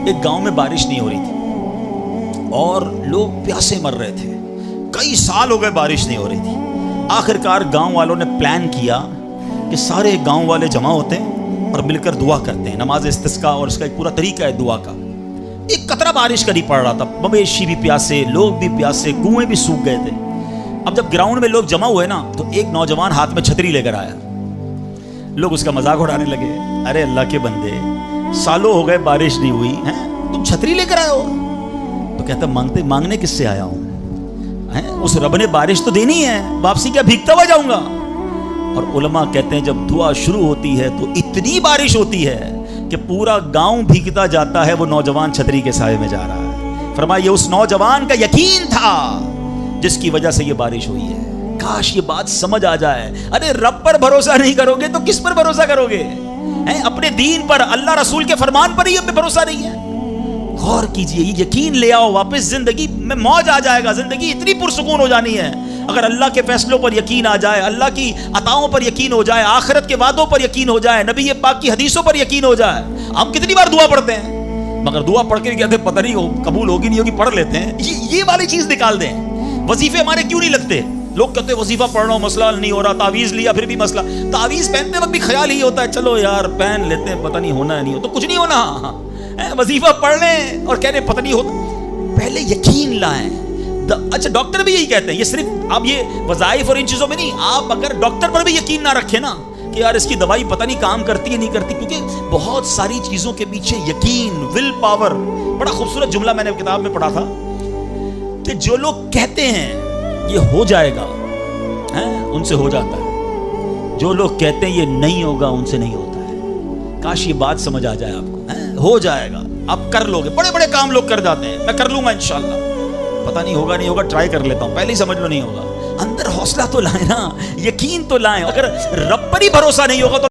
ایک گاؤں میں بارش نہیں ہو رہی تھی اور لوگ پیاسے مر رہے تھے. کئی سال ہو گئے بارش نہیں ہو رہی تھی. آخرکار گاؤں والوں نے پلان کیا کہ سارے گاؤں والے جمع ہوتے ہیں اور مل کر دعا کرتے ہیں. نماز استسقاء اور اس کا ایک پورا طریقہ ہے دعا کا. ایک قطرہ بارش کا نہیں پڑ رہا تھا. مویشی بھی پیاسے, لوگ بھی پیاسے, کنویں بھی سوکھ گئے تھے. اب جب گراؤنڈ میں لوگ جمع ہوئے نا تو ایک نوجوان ہاتھ میں چھتری لے کر آیا. لوگ اس کا مذاق اڑانے لگے. ارے اللہ کے بندے, سالوں ہو گئے بارش نہیں ہوئی ہیں, تم چھتری لے کر آئے ہو. تو کہتا مانگنے کس سے آیا ہوں, اس رب نے بارش تو دینی ہے, واپسی کیا بھیگتا ہوا جاؤں گا. اور علماء کہتے ہیں جب دعا شروع ہوتی ہے تو اتنی بارش ہوتی ہے کہ پورا گاؤں بھیگتا جاتا ہے, وہ نوجوان چھتری کے سائے میں جا رہا ہے. فرمایا یہ اس نوجوان کا یقین تھا جس کی وجہ سے یہ بارش ہوئی ہے. کاش یہ بات سمجھ آ جائے. ارے رب پر بھروسہ نہیں کرو گے تو کس پر بھروسہ کرو گے؟ اپنے دین پر, اللہ رسول کے فرمان پر ہی ہمیں بھروسہ نہیں ہے. غور کیجئے, یہ یقین لے آؤ واپس, زندگی میں موج آ جائے گا. زندگی اتنی پرسکون ہو جانی ہے اگر اللہ کے فیصلوں پر یقین آ جائے, اللہ کی عطاؤں پر یقین ہو جائے, آخرت کے وعدوں پر یقین ہو جائے, نبی پاک کی حدیثوں پر یقین ہو جائے. ہم کتنی بار دعا پڑھتے ہیں مگر دعا پڑھ کے کہتے ہیں پتہ نہیں قبول ہوگی نہیں ہوگی, پڑھ لیتے ہیں. یہ والی چیز نکال دیں. وظیفے ہمارے کیوں نہیں لگتے؟ لوگ کہتے ہیں وظیفہ پڑھ رہا ہوں مسئلہ نہیں ہو رہا, تعویذ لیا پھر بھی مسئلہ. تعویذ پہنتے وقت بھی خیال ہی ہوتا ہے چلو یار پہن لیتے ہیں, پتہ نہیں ہونا ہے نہیں ہو تو کچھ نہیں ہونا. وظیفہ پڑھ لیں اور کہہ رہے پتہ نہیں ہوتا. پہلے یقین لائیں. اچھا ڈاکٹر بھی یہی کہتے ہیں, یہ صرف اب یہ وظائف اور ان چیزوں میں نہیں, آپ اگر ڈاکٹر پر بھی یقین نہ رکھیں نا کہ یار اس کی دوائی پتہ نہیں کام کرتی ہے نہیں کرتی, کیونکہ بہت ساری چیزوں کے پیچھے یقین, ول پاور. بڑا خوبصورت جملہ میں نے کتاب میں پڑھا تھا کہ جو لوگ کہتے ہیں یہ ہو جائے گا ان سے ہو جاتا ہے, جو لوگ کہتے ہیں یہ نہیں ہوگا ان سے نہیں ہوتا ہے. کاش یہ بات سمجھ آ جائے آپ کو. ہو جائے گا, آپ کر لو گے. بڑے بڑے کام لوگ کر جاتے ہیں, میں کر لوں گا انشاءاللہ, پتہ نہیں ہوگا نہیں ہوگا, ٹرائی کر لیتا ہوں, پہلے ہی سمجھ لو نہیں ہوگا. اندر حوصلہ تو لائیں نا, یقین تو لائیں. اگر رب پر ہی بھروسہ نہیں ہوگا تو